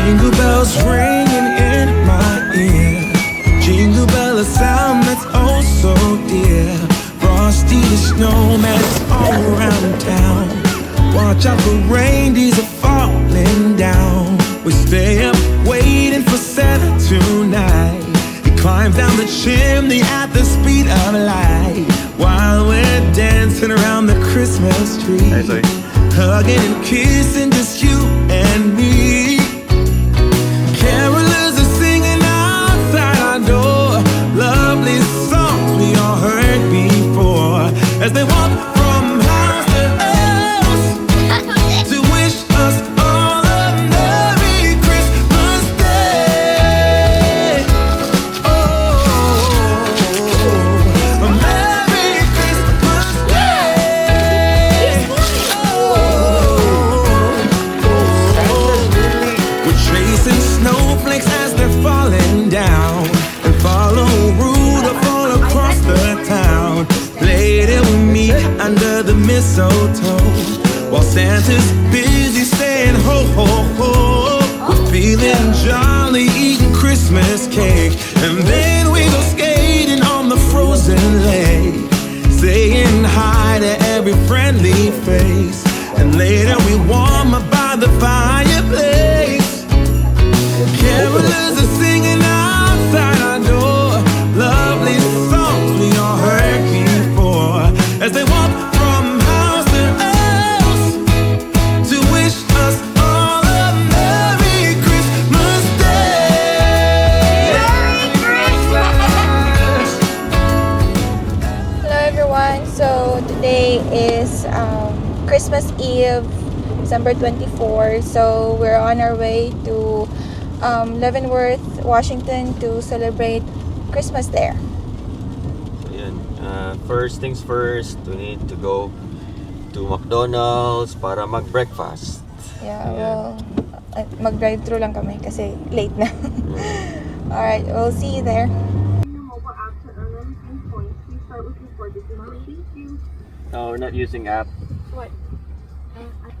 Jingle bells ringing in my ear. Jingle bell, a sound that's oh so dear. Frosty the snowman's all around town. Watch out for reindeers are falling down. We stay up waiting for Santa tonight. He climbs down the chimney at the speed of light, while we're dancing around the Christmas tree. Hugging and kissing, just you and me. Carolers are singing outside our door, lovely songs we all heard before, as they walk from house to house to wish us all a Merry Christmas Day. Oh, a Merry Christmas Day. We're chasing snowflakes as they're falling down, and follow Rudolph all across the town. Later we meet under the mistletoe, while Santa's busy saying ho ho ho. We're feeling jolly, eating Christmas cake, and then we go skating on the frozen lake, saying hi to every friendly face. And later we warm up by the fireplace. Carolers are singing outside our door, lovely songs we all heard before, as they walk from house to house to wish us all a Merry Christmas Day. Merry Christmas! Hello everyone, so today is Christmas Eve, December 24. So we're on our way to Leavenworth, Washington to celebrate Christmas there. Ayan. First things first, we need to go to McDonald's para mag-breakfast. Yeah, Ayan. well, mag-drive-through lang kami kasi late na. Alright, we'll see you there. Mobile app to earn anything points. Please start with your 4-digit number. Thank you. No, we're not using app. What?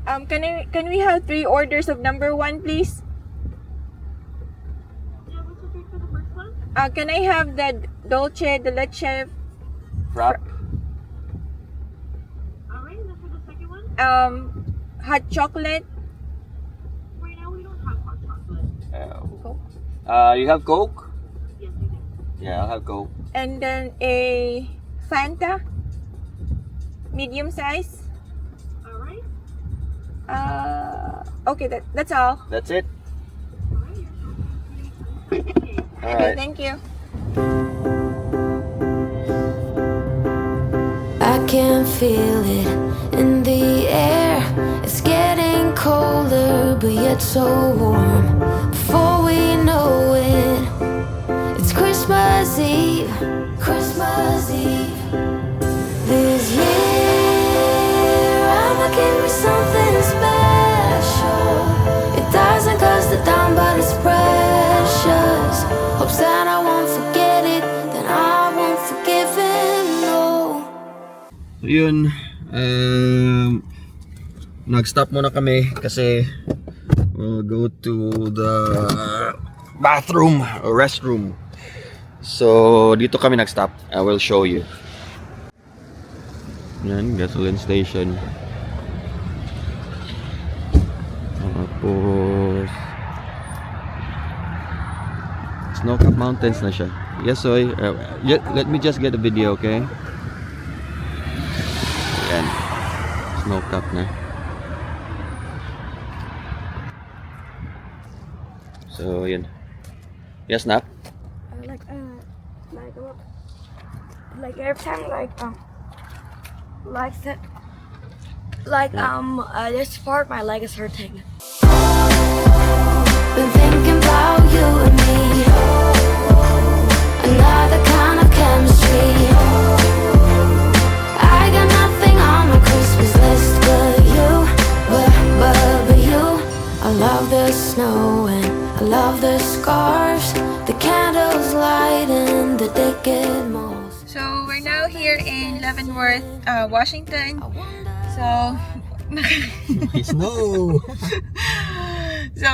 Can we have 3 orders of number 1, please? Yeah, what's your pick for the first one? Can I have the Dolce de Leche, Frap. Alright, and then for the second one? hot chocolate? Right now we don't have hot chocolate. You have Coke? Yes, we do. Yeah, I'll have Coke. And then a Fanta, medium size. Alright. Okay, that's all. That's it? Alright, you're okay. Okay, Alright. thank you. I can feel it in the air. It's getting colder, but yet so warm. Before we know it, it's Christmas Eve. Christmas Eve. This year, I'ma give me something special. It doesn't cost a dime, but it's precious. Hope Santa won't forget it, then I won't forgive him, no. So yun, nag-stop muna kami kasi we'll go to the bathroom or restroom. So dito kami nag-stop. I will show you. Yan, gasoline station. Tapos Snow Cap Mountains na siya. Yes, so let me just get a video, okay? Ayan. Snow Cap na. So, yun. Yes, Nap? Like every time, this part, my leg is hurting. Been thinking about you and me. Another kind of chemistry. I got nothing on my Christmas list but you, but you. I love the snow and I love the scarves, the candles lighting the day get most. So we're now here in Leavenworth, Washington. So Snow! So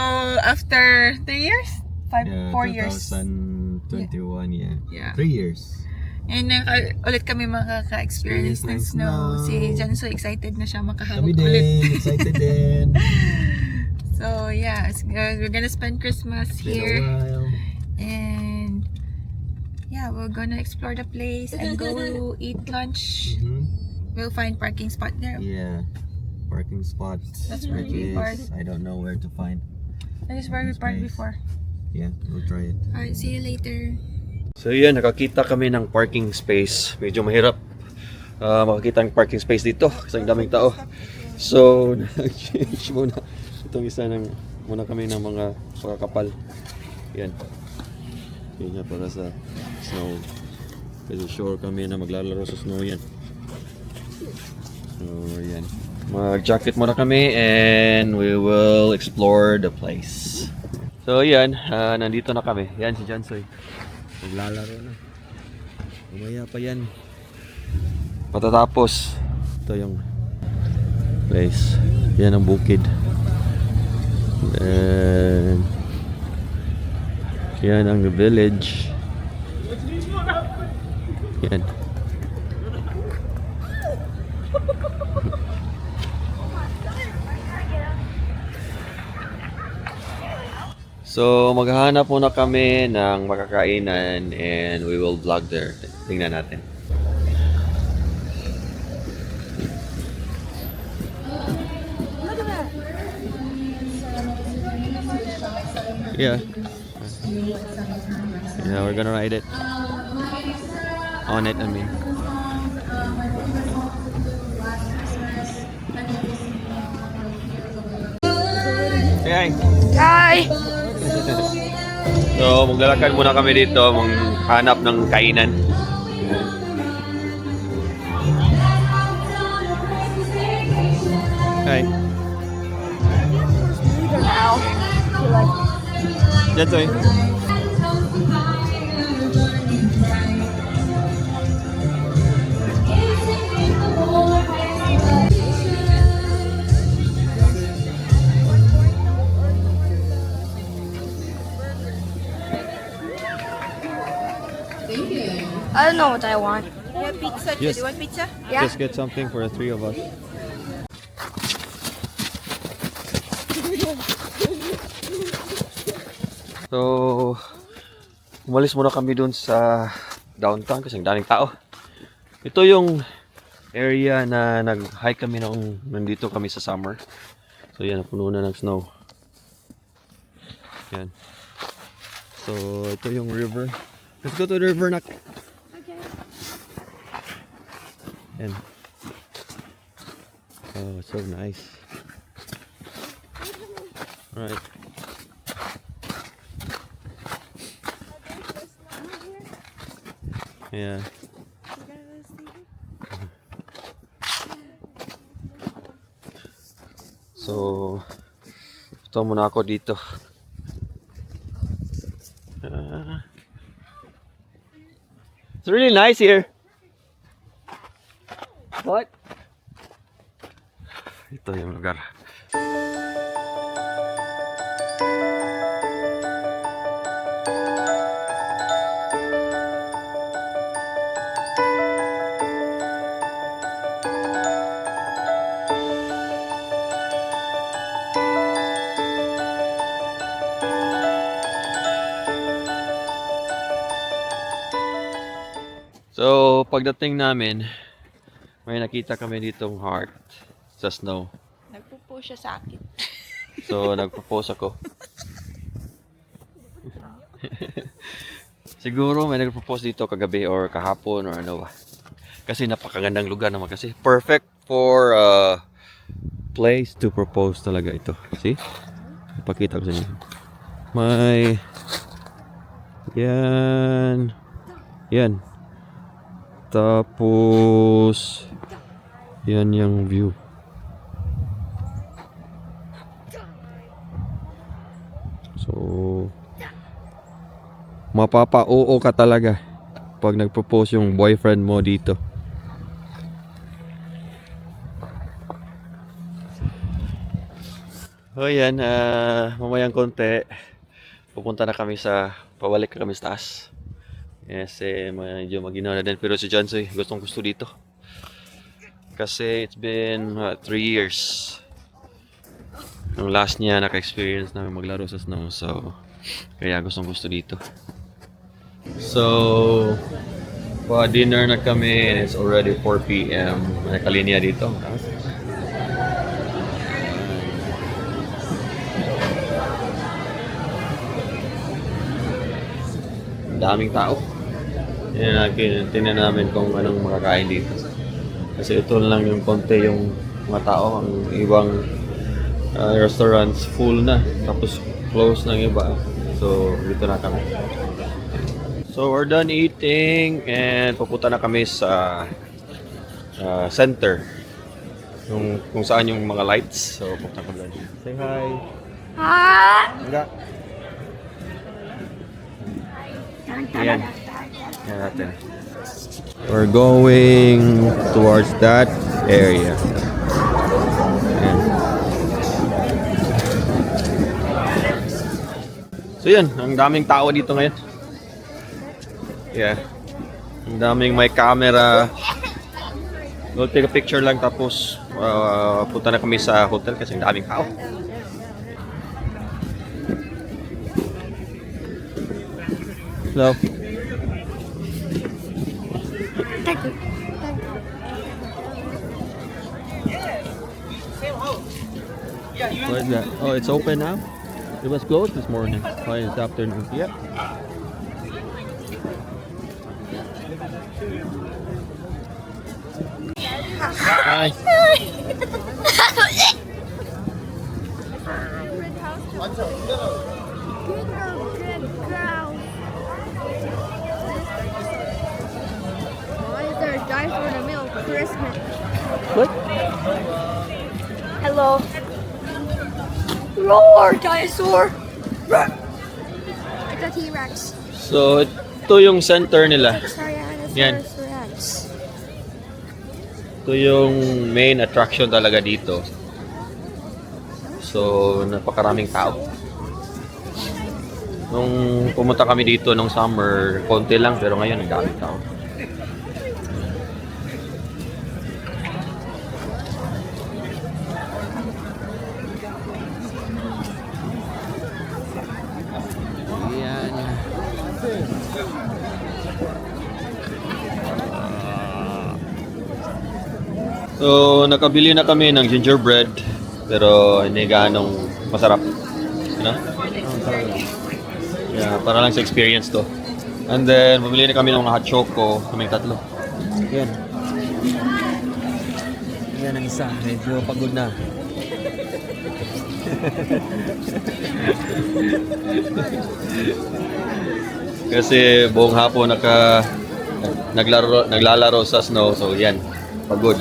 after 3 years? 4 years. 2021, Yeah. 3 years. And ulit kami makaka-experience ng snow. Si Jan so excited na siya makahawak Kami ulit. din, excited din. So yeah, we're gonna spend Christmas Been a here. while. And yeah, we're gonna explore the place and go eat lunch. We'll find parking spot there. Yeah, parking spots. That's where which we is- park. I don't know where to find. That is where we parked Space. before. Yeah, we'll try it. Alright, see you later. So yan, nakakita kami ng parking space. Medyo mahirap makakita ng parking space dito kasi ang daming tao. So, nag-change muna. Itong isa muna kami ng mga kapal. Yan. Yan nga para sa snow. Kasi sure kami na maglalaro sa snow yan. So, yan. Mag-jacket muna kami and we will explore the place. So, yan. Nandito na kami. Yan si Jansoy. Maglalaro na. Umaya pa yan. Patatapos. Ito yung place. Yan ang bukid. And yan ang village. Yan. So maghahanap muna kami ng makakainan and we will vlog there. Tingnan natin. Yeah. Yeah, we're gonna ride it. On it, I mean. Hey, Hi! so, maglalakad muna kami dito, maghanap ng kainan. Hi. Now, That's right. I don't know what I want. Pizza. Yes. Do you want pizza? Yeah? Just get something for the three of us. So, umalis muna kami dun sa downtown kasi ang daming tao. Ito yung area na nag-hike kami nung nandito kami sa summer. So yan, puno na ng snow. Yan. So, ito yung river. Let's go to the river, Nak. Yan. Oh, so nice. Alright. Yeah. So, ito muna ako dito. It's really nice here. What? Ito yung lugar. So, pagdating namin, may nakita kami ditong heart sa snow. Nagpo-post siya sa akin. So, nagpropose ako. Siguro may nagpropose dito kagabi or kahapon or ano ba. Kasi napakagandang lugar naman kasi. Perfect for place to propose talaga ito. See? Ipakita ko sa inyo. May... Yan. Yan. Tapos... Yan yung view. So, mapapa-oo ka talaga pag nagpropose yung boyfriend mo dito. O yan, mamayang konti, pupunta na kami pabalik kami sa taas. Kasi medyo maginaw na din. Pero si Jansoy, gusto dito. Kasi it's been 3 years. Yung last niya, naka-experience namin maglaro sa snow. So, kaya gusto dito. So, dinner na kami and it's already 4 p.m. May kalinya dito. Daming tao. Tingnan namin kung anong makakain dito. Kasi ito lang yung konti yung mga tao. Ang ibang restaurants full na. Tapos close ng iba. So dito na kami. So we're done eating and pupunta na kami sa center. Kung saan yung mga lights. So pupunta kami doon. Say hi. Hi. Enggak. Ayan. Ayan natin. We're going towards that area. Ayan. So yun, ang daming tao dito ngayon. Yeah. Ang daming may camera. We'll take a picture lang tapos punta na kami sa hotel kasi ang daming tao. Hello. What is that? Oh, it's open now? It was closed this morning. Oh, it's afternoon. Yep. Hi. Why is there a dinosaur in the middle of Christmas? What? Hello. Roar, dinosaur. It's a T-Rex. So, ito yung center nila. Yan. Rex. Ito yung main attraction talaga dito. So, napakaraming tao. Nung pumunta kami dito nung summer, konti lang pero ngayon ang daming tao. Ayan. So, nakabili na kami ng gingerbread pero hindi ganong masarap. Ano? Yeah, para lang sa experience to. And then, bumili na kami ng mga hot choco, kaming tatlo. Yan. Yan ang isa, medyo pagod na. Kasi buong hapon naglalaro sa snow, so yan, pagod.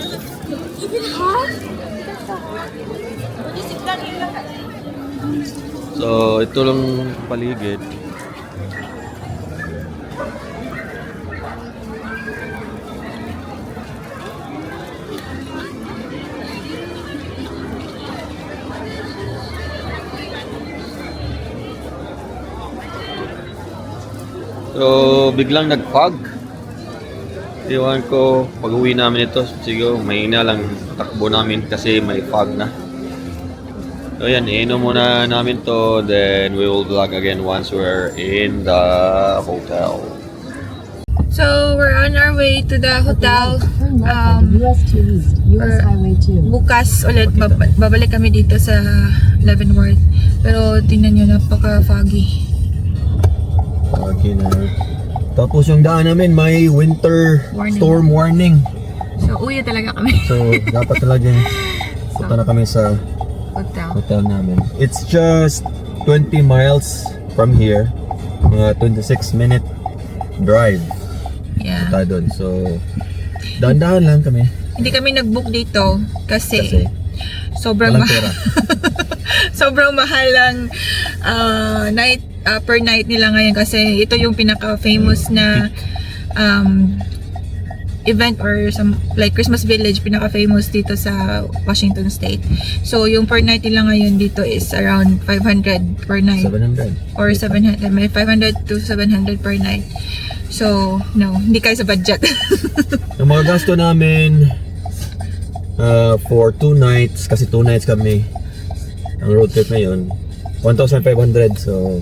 So, ito lang paligid. So, biglang nag-fog. Iwan ko, pag-uwi namin ito, siguro mahina lang takbo namin kasi may fog na. So yan, iinom muna namin to, then we will vlog again once we're in the hotel. So, we're on our way to the hotel. US 2 East, US Highway 2. Bukas ulit, babalik kami dito sa Leavenworth. Pero tingnan nyo, napaka-foggy. Okay na. Tapos yung daan namin, may winter storm warning. So, uwi talaga kami. So, dapat talagang punta na kami sa hotel namin. It's just 20 miles from here. Mga 26-minute drive. Yeah. Punta doon. So, dahan-dahan lang kami. Hindi kami nag-book dito kasi sobrang walang mahal. pera. Sobrang mahal ang per night nila ngayon kasi ito yung pinaka-famous na event or some like Christmas Village, pinaka-famous dito sa Washington State. So yung per night nila ngayon dito is around 500 per night 700. or 700, may 500 to 700 per night. So no, hindi kayo sa budget. Ang mga gasto namin for 2 nights, kasi 2 nights kami ang road trip ngayon, 1,500. So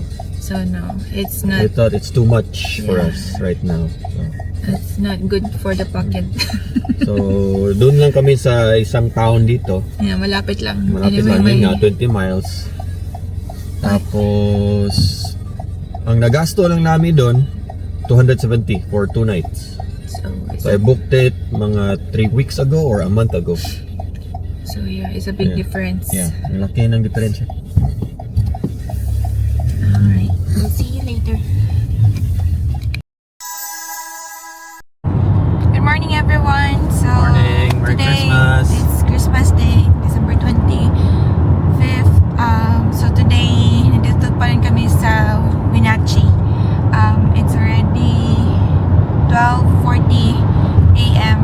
no, it's I not, thought it's too much for Yeah. us right now. it's not good for the pocket. So doon lang kami sa isang town dito. Yeah, malapit lang. Malapit lang yun nga, 20 miles. Tapos ang nagasto lang namin doon 270 for 2 nights. So I booked it mga 3 weeks ago or a month ago. So yeah, it's a big Yeah. difference. Yeah, ang laki ng diferensya. Alright, we'll see you later. Good morning, everyone. So Morning, Merry today Christmas. it's Christmas Day, December 25th. So today, nandito pa rin kami sa Wenatchee. It's already 12:40 a.m.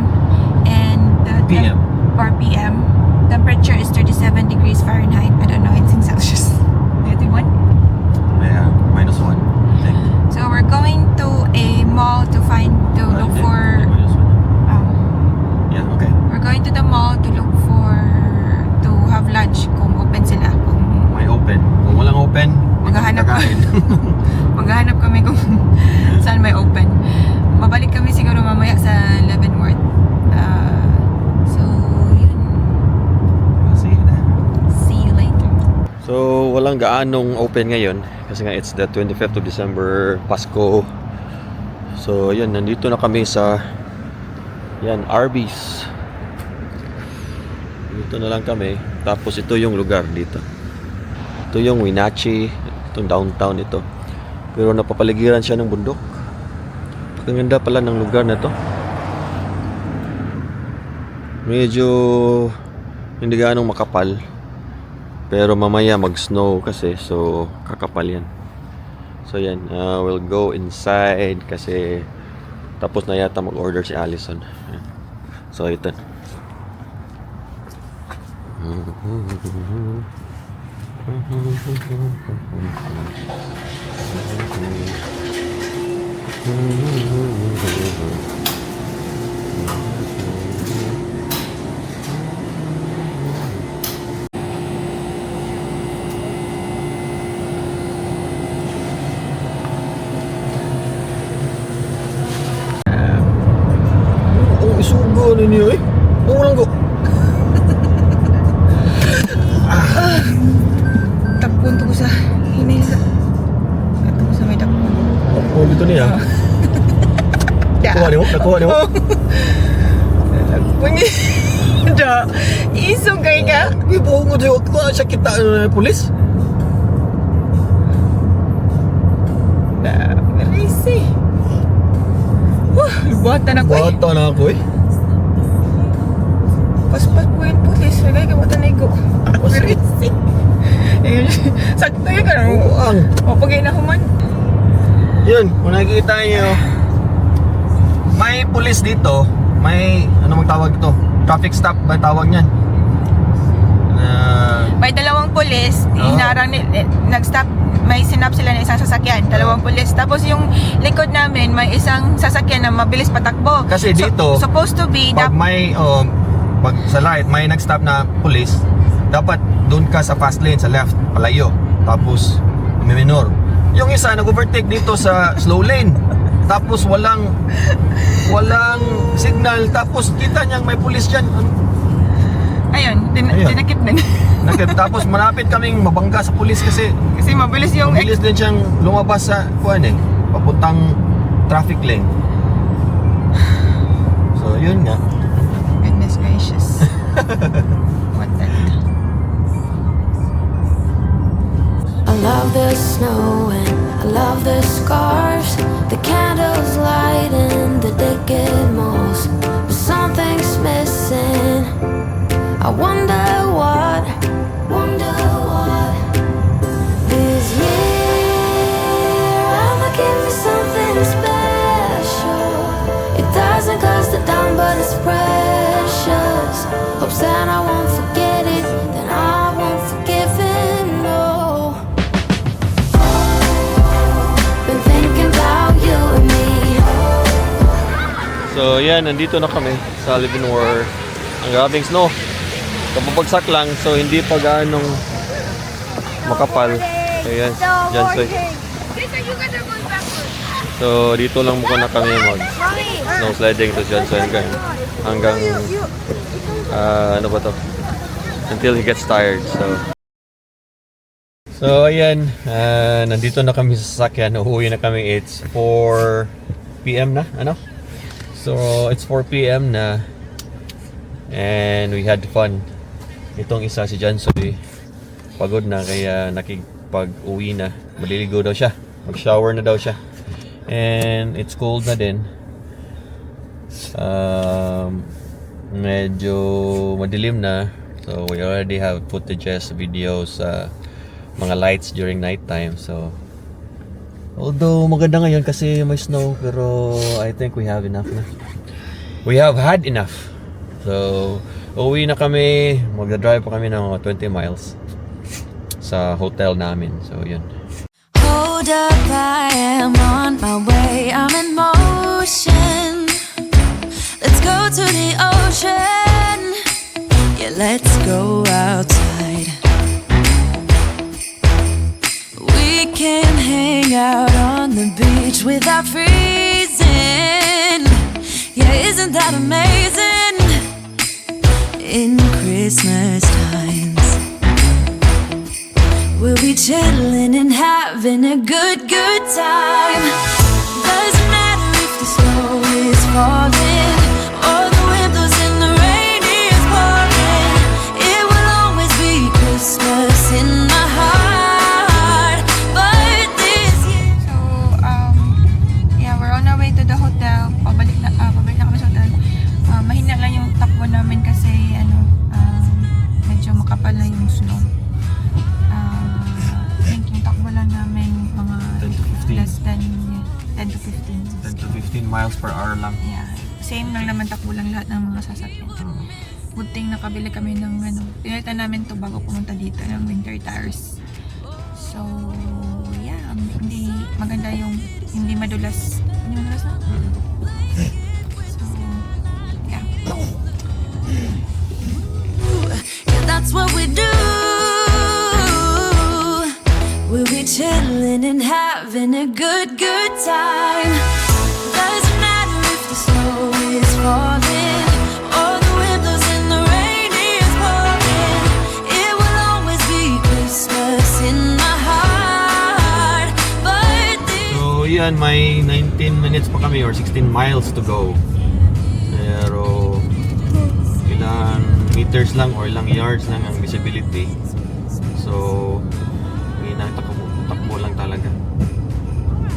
and the PM. or p.m. Temperature is 37 degrees Fahrenheit. I don't know, it's in Celsius. 31? Yeah, -1, I think. So we're going to a mall to look for Yeah, okay. we're going to the mall to look to have lunch kung open sila. Kung May open. Kung walang open, maghahanap kakain. maghahanap kami kung saan may open. Babalik kami siguro mamaya sa Leavenworth. So yun. See you then. See you later. So, walang gaanong open ngayon kasi nga it's the 25th of December, Pasko. So, yun, nandito na kami sa Arby's. Dito na lang kami. Tapos ito yung lugar dito. Ito yung Wenatchee, itong downtown ito. Pero napapaligiran siya ng bundok. Pagkaganda pala ng lugar na to. Medyo hindi gaanong makapal. Pero mamaya mag-snow kasi, so kakapal yan. So yan, we'll go inside kasi tapos na yata mag-order si Allison. Ayan. So ito. Oh, isugo na niyo eh. Oo lang ko. Takpon to ko sa hinila. Ito ko sa may takpon. Oh, dito niya. Nakuha niyo? Nakuha niyo? Takpon niya. Da, isugay ka. Ibo mo diyo. Kuha siya kita pulis. Da, merisi. Buhatan ako eh. Bata na ako eh. Paspas po yung pulis. Lagay ka buhatan na igo. Merisi. Sakto yun ka na. Buang. O, pagay na human. Yun, kung nakikita nyo, may pulis dito. May, ano magtawag ito? Traffic stop ba tawag niyan? May dalawang pulis. Hinarang, nag-stop. May sinap sila ng isang sasakyan. Dalawang pulis. Tapos yung likod namin, may isang sasakyan na mabilis patakbo. Kasi dito, supposed to be, pag may, pag sa light, may nag-stop na pulis, dapat doon ka sa fast lane, sa left, palayo. Tapos, may minor. Yung isa, nag-overtake dito sa slow lane. Tapos, walang signal. Tapos, kita niyang may pulis dyan. ayun, dinakip din. Tapos, malapit kaming mabangga sa pulis kasi Kasi mabilis yung mabilis din siyang lumabas sa papuntang traffic lane. So, yun nga. Goodness gracious. What the I love the snow and I love the scars, the candles lighting the decade malls. But something's missing. I wonder what. This year I'ma give me something special. It doesn't cost a dime, So yan, nandito na kami sa Leavenworth. Ang grabing snow. Kapapagsak lang, so hindi pa gaanong makapal. Ayan, dyan sila. So dito lang muna kami mag snow sliding to dyan. So hanggang ano ba to? Until he gets tired. So ayan, nandito na kami sa sasakyan. Uuwi na kami. It's 4 PM na, ano? So it's 4 PM na. And we had fun. Itong isa si Jansoy, pagod na kaya nakipag-uwi na. Maliligo daw siya. Mag-shower na daw siya. And it's cold na din. Medyo madilim na. So we already have footages, videos, mga lights during night time. So although maganda ngayon kasi may snow, pero I think we have enough na. We have had enough. So uwi na kami. Magdadrive pa kami ng mga 20 miles sa hotel namin. So yun. Hold up, I am on my way. I'm in motion. Let's go to the ocean. Yeah, let's go outside. We can hang out on the beach without freezing. Yeah, isn't that amazing? In Christmas times, we'll be chilling and having a good time. Doesn't matter if the snow is falling or the wind blows and the rain is pouring. It will always be Christmas in my heart. But this year, So, yeah, we're on our way to the hotel. Pabalik na kami sa hotel. Mahina lang yung takbo namin kasi medyo makapal na yung snow. I think yung takbo lang namin mga 10 to 15. less than 10 to 15. 10 to 15 miles per hour lang. Yeah. Same lang naman takbo lang lahat ng mga sasakyan. Good thing nakabili kami ng pinalitan namin to bago pumunta dito ng winter tires. So, yeah, hindi maganda yung hindi madulas. Hindi madulas na? So, yeah. yeah, that's what we do. We'll be chilling and having a good time. Doesn't matter if the snow is falling or the wind blows and the rain is pouring. It will always be Christmas in my heart. But this So yan, may 19 minutes pa kami or 16 miles to go. Pero ilang meters lang or ilang yards lang ang visibility. So takbo lang talaga.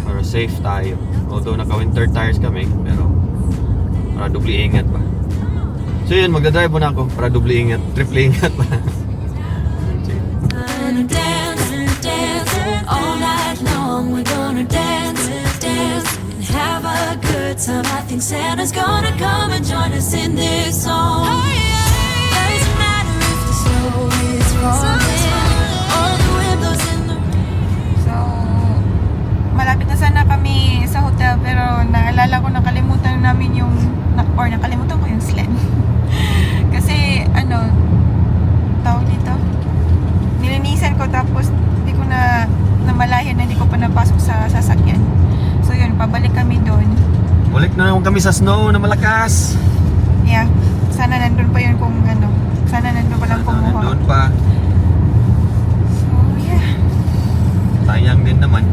Pero safe tayo. Although naka-winter tires kami, pero para dubli ingat pa. So yun, magdadrive muna ako para dubli ingat, triple ingat pa. gonna dance, dance all night long. We're gonna dance, dance and have a good time. I think Santa's gonna come and join us in this song. Doesn't matter if the snow is falling or the wind blows in the So, malapit na sana kami sa hotel pero naalala ko nakalimutan namin yung nakalimutan ko yung sled. Kasi tawag dito, nilinisan ko tapos hindi ko na namalayan na hindi ko pa napasok sa sasakyan. So yun, pabalik kami doon. Balik na naman kami sa snow na malakas. Yeah, sana nandun pa yun kung sana nandun pa lang kumuha. Nandun pa. So yeah. Sayang din naman.